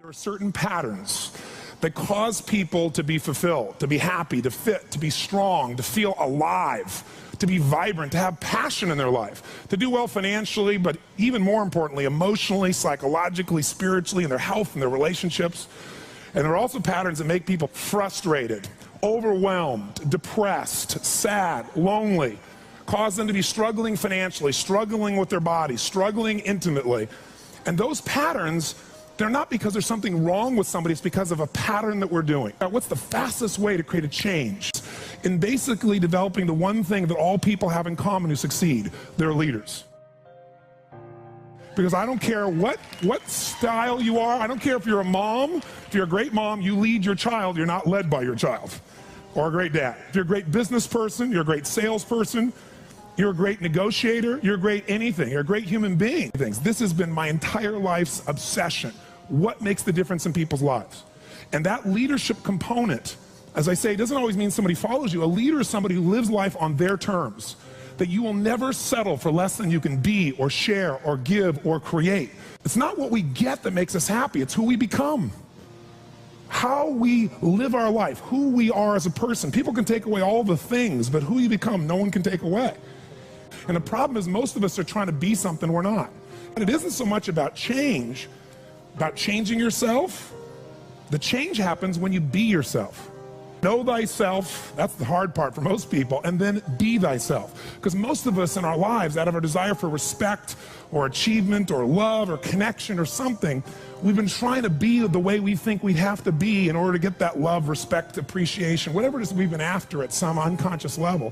There are certain patterns that cause people to be fulfilled, to be happy, to fit, to be strong, to feel alive, to be vibrant, to have passion in their life, to do well financially, but even more importantly, emotionally, psychologically, spiritually, in their health and their relationships. And there are also patterns that make people frustrated, overwhelmed, depressed, sad, lonely, cause them to be struggling financially, struggling with their body, struggling intimately. And those patterns, they're not because there's something wrong with somebody, it's because of a pattern that we're doing. Now, what's the fastest way to create a change? In basically developing the one thing that all people have in common who succeed, they're leaders. Because I don't care what style you are, I don't care if you're a mom, if you're a great mom, you lead your child, you're not led by your child. Or a great dad. If you're a great business person, you're a great salesperson, you're a great negotiator, you're a great anything, you're a great human being. This has been my entire life's obsession. What makes the difference in people's lives? And that leadership component, as I say, doesn't always mean somebody follows you. A leader is somebody who lives life on their terms, that you will never settle for less than you can be or share or give or create. It's not what we get that makes us happy, it's who we become. How we live our life, who we are as a person. People can take away all the things, but who you become, no one can take away. And the problem is most of us are trying to be something we're not. And it isn't so much about change, about changing yourself. The change happens when you be yourself. Know thyself, that's the hard part for most people, and then be thyself. Because most of us in our lives, out of our desire for respect or achievement or love or connection or something, we've been trying to be the way we think we have to be in order to get that love, respect, appreciation, whatever it is we've been after at some unconscious level.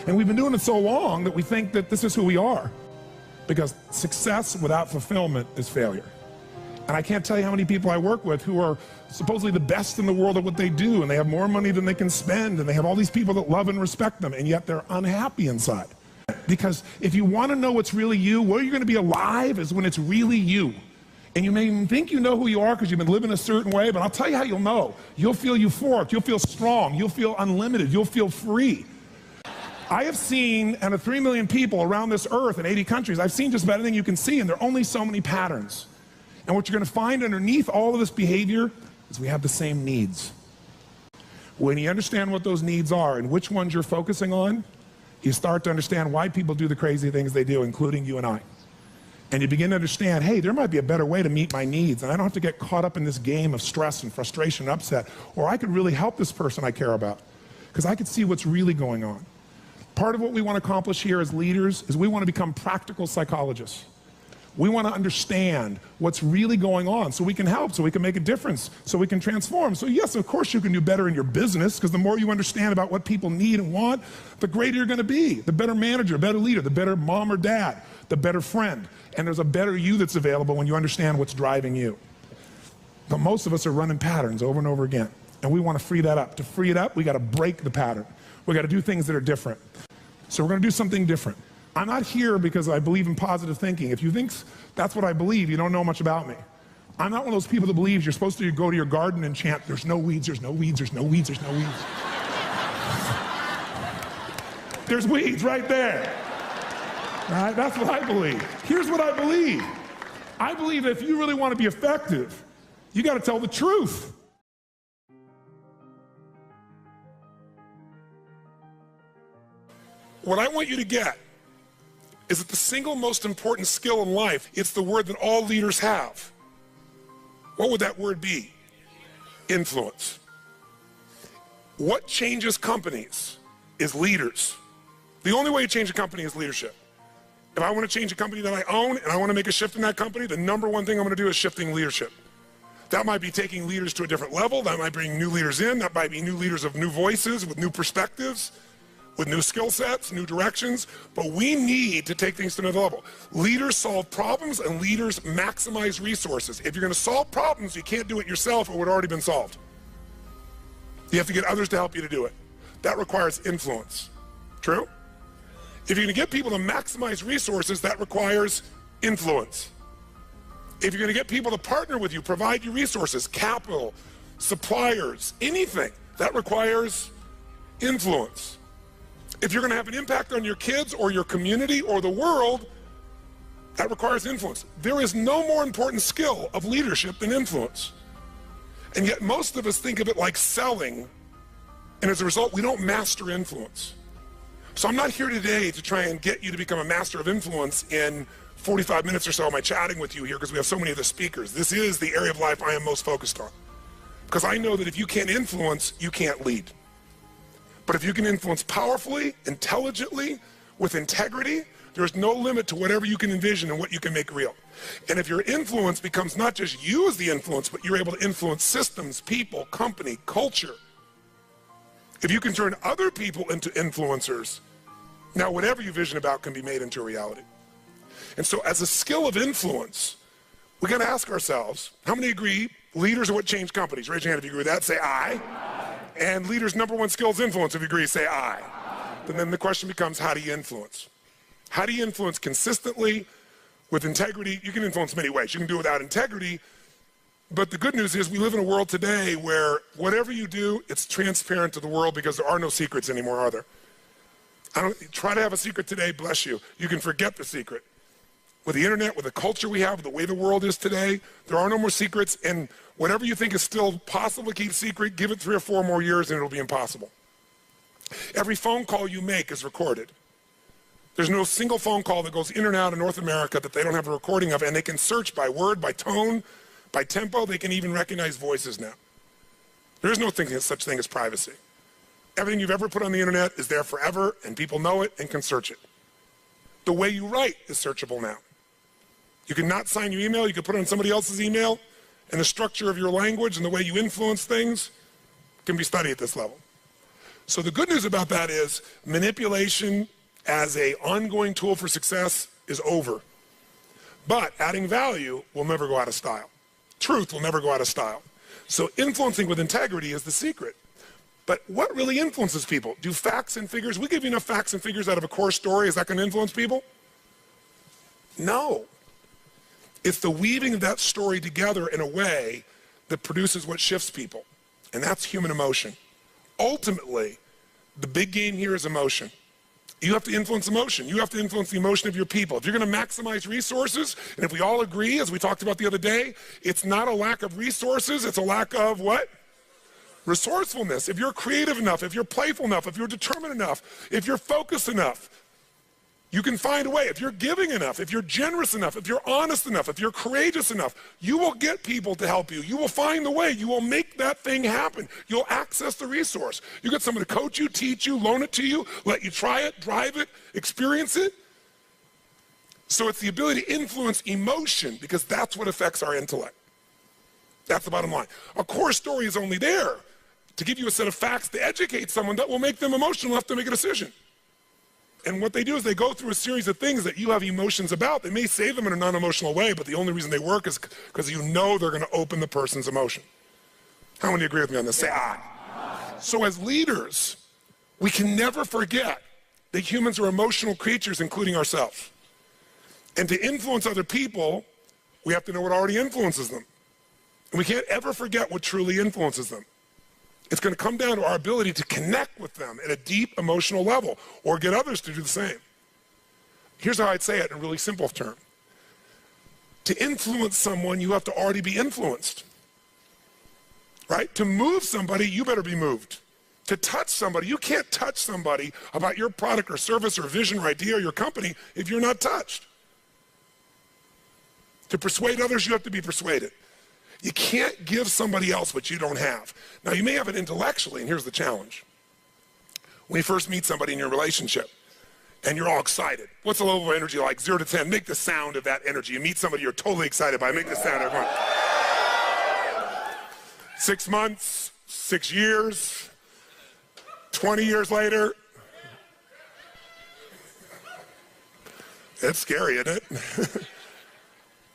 And we've been doing it so long that we think that this is who we are. Because success without fulfillment is failure. And I can't tell you how many people I work with who are supposedly the best in the world at what they do, and they have more money than they can spend, and they have all these people that love and respect them, and yet they're unhappy inside. Because if you want to know what's really you, where you're going to be alive is when it's really you. And you may even think you know who you are because you've been living a certain way, but I'll tell you how you'll know. You'll feel euphoric, you'll feel strong, you'll feel unlimited, you'll feel free. I have seen, out of 3 million people around this earth in 80 countries, I've seen just about anything you can see, and there are only so many patterns. And what you're going to find underneath all of this behavior is we have the same needs. When you understand what those needs are and which ones you're focusing on, you start to understand why people do the crazy things they do, including you and I. And you begin to understand, hey, there might be a better way to meet my needs, and I don't have to get caught up in this game of stress and frustration and upset, or I could really help this person I care about, because I could see what's really going on. Part of what we want to accomplish here as leaders is we want to become practical psychologists. We want to understand what's really going on so we can help, so we can make a difference, so we can transform. So yes, of course you can do better in your business, because the more you understand about what people need and want, the greater you're going to be. The better manager, better leader, the better mom or dad, the better friend. And there's a better you that's available when you understand what's driving you. But most of us are running patterns over and over again. And we want to free that up. To free it up, we got to break the pattern. We got to do things that are different. So we're going to do something different. I'm not here because I believe in positive thinking. If you think that's what I believe, you don't know much about me. I'm not one of those people that believes you're supposed to go to your garden and chant, there's no weeds, there's no weeds, there's no weeds, there's no weeds. There's weeds right there. Right? That's what I believe. Here's what I believe. I believe that if you really want to be effective, you got to tell the truth. What I want you to get is that the single most important skill in life, it's the word that all leaders have. What would that word be? Influence. What changes companies is leaders. The only way you change a company is leadership. If I want to change a company that I own and I want to make a shift in that company, the number one thing I'm going to do is shifting leadership. That might be taking leaders to a different level. That might bring new leaders in. That might be new leaders of new voices with new perspectives, with new skill sets, new directions, but we need to take things to another level. Leaders solve problems and leaders maximize resources. If you're going to solve problems, you can't do it yourself or it would already been solved. You have to get others to help you to do it. That requires influence. True? If you're going to get people to maximize resources, that requires influence. If you're going to get people to partner with you, provide you resources, capital, suppliers, anything, that requires influence. If you're going to have an impact on your kids or your community or the world, that requires influence. There is no more important skill of leadership than influence. And yet most of us think of it like selling, and as a result, we don't master influence. So I'm not here today to try and get you to become a master of influence in 45 minutes or so. Am I chatting with you here because we have so many of the speakers. This is the area of life I am most focused on. Because I know that if you can't influence, you can't lead. But if you can influence powerfully, intelligently, with integrity, there's no limit to whatever you can envision and what you can make real. And if your influence becomes not just you as the influence, but you're able to influence systems, people, company, culture. If you can turn other people into influencers, now whatever you vision about can be made into a reality. And so as a skill of influence, we got to ask ourselves, how many agree leaders are what change companies? Raise your hand if you agree with that, say aye. And leaders' number one skill is influence. If you agree, say aye. And then the question becomes, how do you influence? How do you influence consistently with integrity? You can influence many ways. You can do it without integrity. But the good news is we live in a world today where whatever you do, it's transparent to the world because there are no secrets anymore, are there? Try to have a secret today, bless you. You can forget the secret. With the internet, with the culture we have, the way the world is today, there are no more secrets, and whatever you think is still possible to keep secret, give it 3 or 4 more years and it'll be impossible. Every phone call you make is recorded. There's no single phone call that goes in and out of North America that they don't have a recording of, and they can search by word, by tone, by tempo. They can even recognize voices now. There is no such thing as privacy. Everything you've ever put on the internet is there forever, and people know it and can search it. The way you write is searchable now. You can not sign your email, you can put it on somebody else's email, and the structure of your language and the way you influence things can be studied at this level. So the good news about that is manipulation as an ongoing tool for success is over. But adding value will never go out of style. Truth will never go out of style. So influencing with integrity is the secret. But what really influences people? Do facts and figures, we give you enough facts and figures out of a core story, is that going to influence people? No. It's the weaving of that story together in a way that produces what shifts people. And that's human emotion. Ultimately, the big game here is emotion. You have to influence emotion. You have to influence the emotion of your people. If you're going to maximize resources, and if we all agree, as we talked about the other day, it's not a lack of resources, it's a lack of what? Resourcefulness. If you're creative enough, if you're playful enough, if you're determined enough, if you're focused enough, you can find a way. If you're giving enough, if you're generous enough, if you're honest enough, if you're courageous enough, you will get people to help you. You will find the way. You will make that thing happen. You'll access the resource. You get someone to coach you, teach you, loan it to you, let you try it, drive it, experience it. So it's the ability to influence emotion because that's what affects our intellect. That's the bottom line. A core story is only there to give you a set of facts to educate someone that will make them emotional enough to make a decision. And what they do is they go through a series of things that you have emotions about. They may say them in a non-emotional way, but the only reason they work is because you know they're going to open the person's emotion. How many agree with me on this? Say aye. So as leaders, we can never forget that humans are emotional creatures, including ourselves. And to influence other people, we have to know what already influences them. And we can't ever forget what truly influences them. It's going to come down to our ability to connect with them at a deep emotional level or get others to do the same. Here's how I'd say it in a really simple term. To influence someone, you have to already be influenced. Right? To move somebody, you better be moved. To touch somebody, you can't touch somebody about your product or service or vision or idea or your company if you're not touched. To persuade others, you have to be persuaded. You can't give somebody else what you don't have. Now, you may have it intellectually, and here's the challenge. When you first meet somebody in your relationship, and you're all excited, what's the level of energy like? 0 to 10, make the sound of that energy. You meet somebody you're totally excited by, make the sound, everyone. 6 months, 6 years, 20 years later. It's scary, isn't it?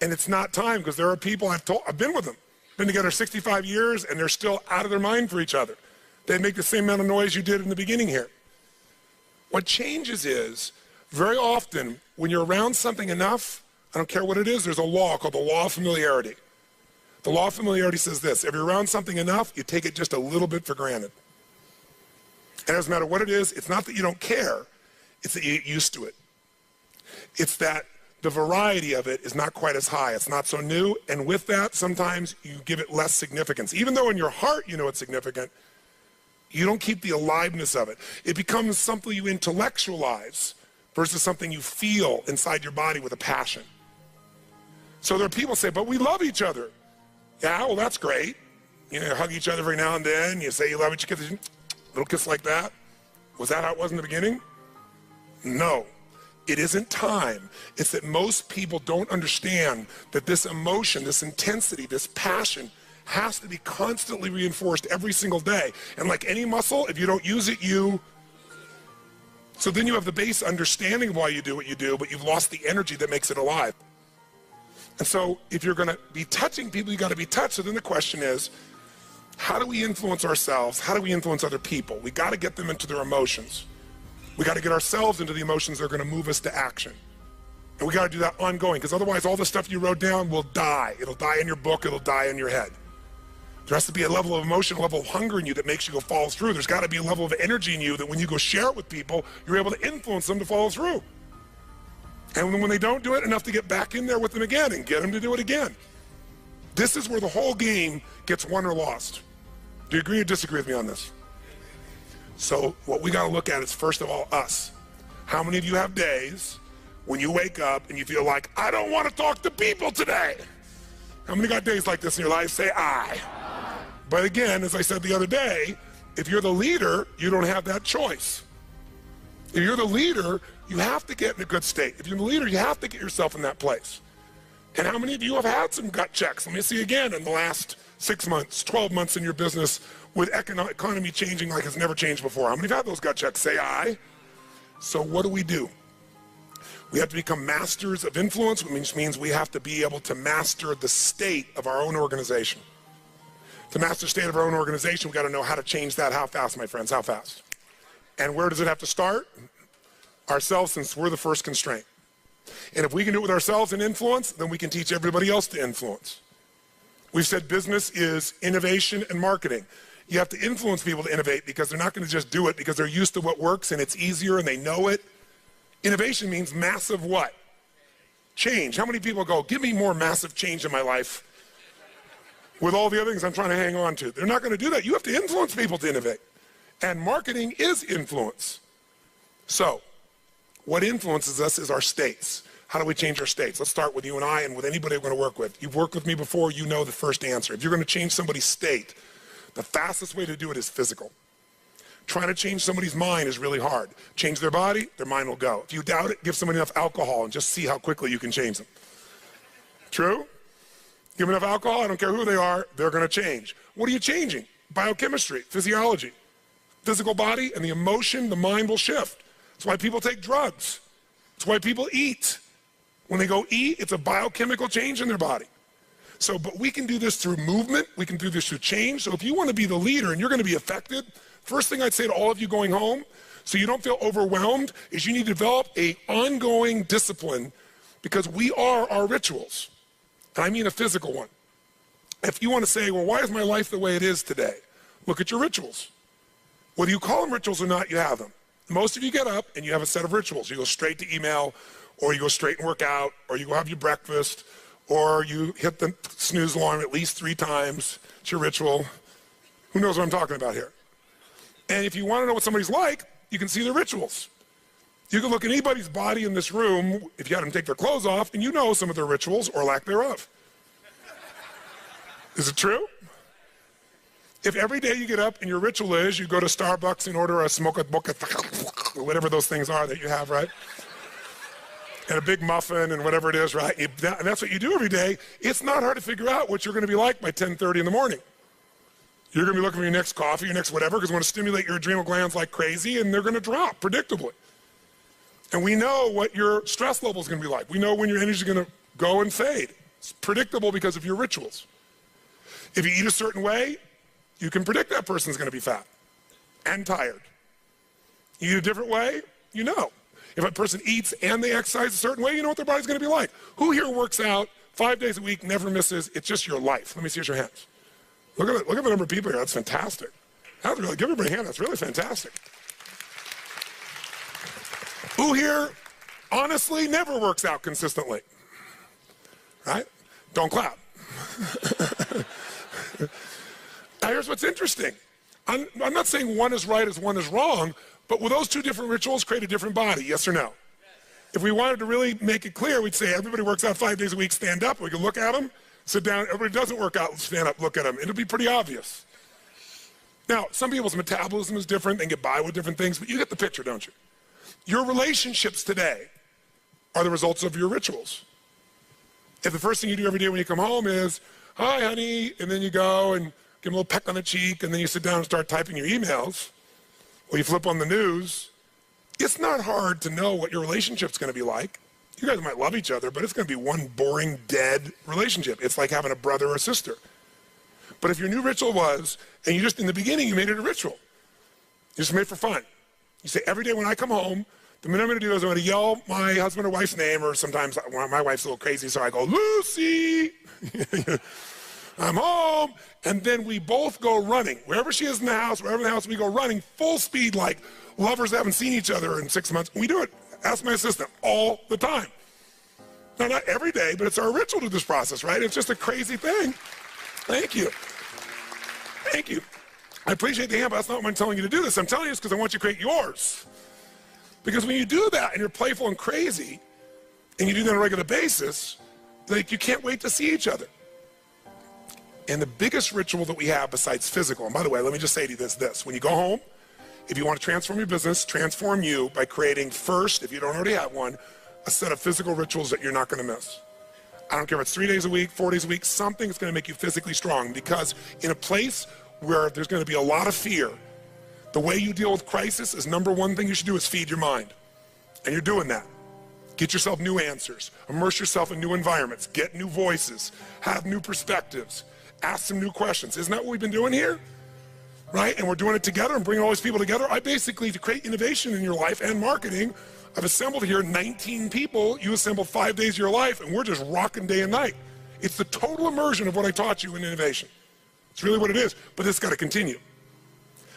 And it's not time, because there are people I've been with them, been together 65 years, and they're still out of their mind for each other. They make the same amount of noise you did in the beginning here. What changes is, very often, when you're around something enough, I don't care what it is, there's a law called the law of familiarity. The law of familiarity says this: if you're around something enough, you take it just a little bit for granted. And it doesn't matter what it is, it's not that you don't care, it's that you get used to it. It's that the variety of it is not quite as high. It's not so new. And with that, sometimes you give it less significance. Even though in your heart you know it's significant, you don't keep the aliveness of it. It becomes something you intellectualize versus something you feel inside your body with a passion. So there are people who say, but we love each other. Yeah, well, that's great. You know, you hug each other every now and then. You say you love each other, a little kiss like that. Was that how it was in the beginning? No. It isn't time. It's that most people don't understand that this emotion, this intensity, this passion has to be constantly reinforced every single day. And like any muscle, if you don't use it, so then you have the base understanding of why you do what you do, but you've lost the energy that makes it alive. And so if you're gonna be touching people, you gotta be touched. So then the question is, how do we influence ourselves? How do we influence other people? We gotta get them into their emotions. We gotta get ourselves into the emotions that are gonna move us to action. And we gotta do that ongoing, because otherwise all the stuff you wrote down will die. It'll die in your book, it'll die in your head. There has to be a level of emotion, a level of hunger in you that makes you go follow through. There's gotta be a level of energy in you that when you go share it with people, you're able to influence them to follow through. And when they don't do it, enough to get back in there with them again and get them to do it again. This is where the whole game gets won or lost. Do you agree or disagree with me on this? So what we gotta look at is, first of all, us. How many of you have days when you wake up and you feel like, I don't wanna talk to people today? How many got days like this in your life? Say I. But again, as I said the other day, if you're the leader, you don't have that choice. If you're the leader, you have to get in a good state. If you're the leader, you have to get yourself in that place. And how many of you have had some gut checks? Let me see again in the last 6 months, 12 months in your business with economy changing like it's never changed before. How many have had those gut checks? Say I. So what do? We have to become masters of influence, which means we have to be able to master the state of our own organization. To master the state of our own organization, we got to know how to change that. How fast, my friends? How fast? And where does it have to start? Ourselves, since we're the first constraint. And if we can do it with ourselves and influence, then we can teach everybody else to influence. We've said business is innovation and marketing. You have to influence people to innovate because they're not going to just do it because they're used to what works and it's easier and they know it. Innovation means massive what? Change. How many people go, give me more massive change in my life with all the other things I'm trying to hang on to? They're not going to do that. You have to influence people to innovate. And marketing is influence. So, what influences us is our states. How do we change our states? Let's start with you and I and with anybody we're going to work with. You've worked with me before, you know the first answer. If you're going to change somebody's state, the fastest way to do it is physical. Trying to change somebody's mind is really hard. Change their body, their mind will go. If you doubt it, give somebody enough alcohol and just see how quickly you can change them. True? Give them enough alcohol, I don't care who they are, they're going to change. What are you changing? Biochemistry, physiology. Physical body and the emotion, the mind will shift. That's why people take drugs. That's why people eat. When they go eat, it's a biochemical change in their body. So, but we can do this through movement. We can do this through change. So if you want to be the leader and you're going to be affected, first thing I'd say to all of you going home, so you don't feel overwhelmed, is you need to develop an ongoing discipline because we are our rituals. And I mean a physical one. If you want to say, well, why is my life the way it is today? Look at your rituals. Whether you call them rituals or not, you have them. Most of you get up and you have a set of rituals. You go straight to email, or you go straight and work out, or you go have your breakfast, or you hit the snooze alarm at least 3 times. It's your ritual. Who knows what I'm talking about here? And if you want to know what somebody's like, you can see their rituals. You can look at anybody's body in this room, if you had them take their clothes off, and you know some of their rituals or lack thereof. Is it true? If every day you get up and your ritual is you go to Starbucks and order a smoke boca, whatever those things are that you have, right? And a big muffin and whatever it is, right? And that's what you do every day. It's not hard to figure out what you're going to be like by 10:30 in the morning. You're going to be looking for your next coffee, your next whatever, because we want to stimulate your adrenal glands like crazy, and they're going to drop predictably. And we know what your stress level is going to be like. We know when your energy is going to go and fade. It's predictable because of your rituals. If you eat a certain way, you can predict that person's going to be fat and tired. You eat a different way, you know. If a person eats and they exercise a certain way, you know what their body's going to be like. Who here works out 5 days a week, never misses? It's just your life. Let me see your hands. Look at the number of people here. That's fantastic. That's really, give everybody a hand. That's really fantastic. Who here honestly never works out consistently, right? Don't clap. Now here's what's interesting. I'm not saying one is right as one is wrong, but will those two different rituals create a different body, yes or no? If we wanted to really make it clear, we'd say everybody works out 5 days a week, stand up. We can look at them, sit down. Everybody doesn't work out, stand up, look at them. It'll be pretty obvious. Now, some people's metabolism is different. They get by with different things, but you get the picture, don't you? Your relationships today are the results of your rituals. If the first thing you do every day when you come home is, hi, honey, and then you go and give them a little peck on the cheek, and then you sit down and start typing your emails, or you flip on the news, it's not hard to know what your relationship's going to be like. You guys might love each other, but it's going to be one boring, dead relationship. It's like having a brother or sister. But if your new ritual was, and you just, in the beginning, you made it a ritual. You just made it for fun. You say, every day when I come home, the minute I'm going to do is I'm going to yell my husband or wife's name, or sometimes my wife's a little crazy, so I go, Lucy! I'm home. And then we both go running. Wherever she is in the house, wherever in the house, we go running full speed like lovers haven't seen each other in 6 months. We do it. Ask my assistant all the time. Now, not every day, but it's our ritual to this process, right? It's just a crazy thing. Thank you. Thank you. I appreciate the hand, but that's not why I'm telling you to do this. I'm telling you this because I want you to create yours. Because when you do that and you're playful and crazy, and you do that on a regular basis, like you can't wait to see each other. And the biggest ritual that we have besides physical, and by the way, let me just say to you this. When you go home, if you want to transform your business, transform you by creating first, if you don't already have one, a set of physical rituals that you're not going to miss. I don't care if it's 3 days a week, 4 days a week, something that's going to make you physically strong, because in a place where there's going to be a lot of fear, the way you deal with crisis is number one thing you should do is feed your mind. And you're doing that. Get yourself new answers. Immerse yourself in new environments. Get new voices. Have new perspectives. Ask some new questions. Isn't that what we've been doing here? Right? And we're doing it together and bringing all these people together. I basically, to create innovation in your life and marketing, I've assembled here 19 people. You assembled 5 days of your life, and we're just rocking day and night. It's the total immersion of what I taught you in innovation. It's really what it is, but it's got to continue.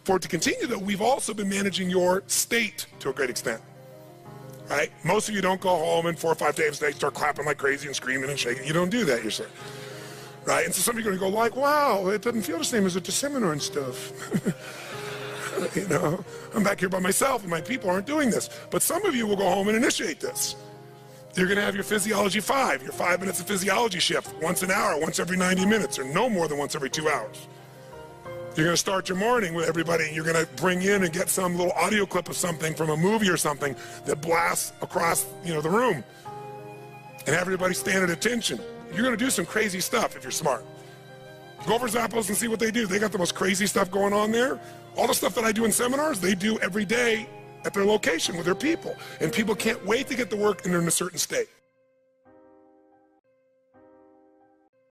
For it to continue, though, we've also been managing your state to a great extent. Right? Most of you don't go home and 4 or 5 days a day start clapping like crazy and screaming and shaking. You don't do that yourself. Right? And so some of you are going to go like, wow, it doesn't feel the same as at the seminar and stuff. You know, I'm back here by myself and my people aren't doing this. But some of you will go home and initiate this. You're going to have your Physiology 5, your 5 minutes of physiology shift, once an hour, once every 90 minutes, or no more than once every 2 hours. You're going to start your morning with everybody, and you're going to bring in and get some little audio clip of something from a movie or something that blasts across, the room, and have everybody stand at attention. You're going to do some crazy stuff if you're smart. Go over Zappos and see what they do. They got the most crazy stuff going on there. All the stuff that I do in seminars, they do every day at their location with their people. And people can't wait to get to work and they're in a certain state.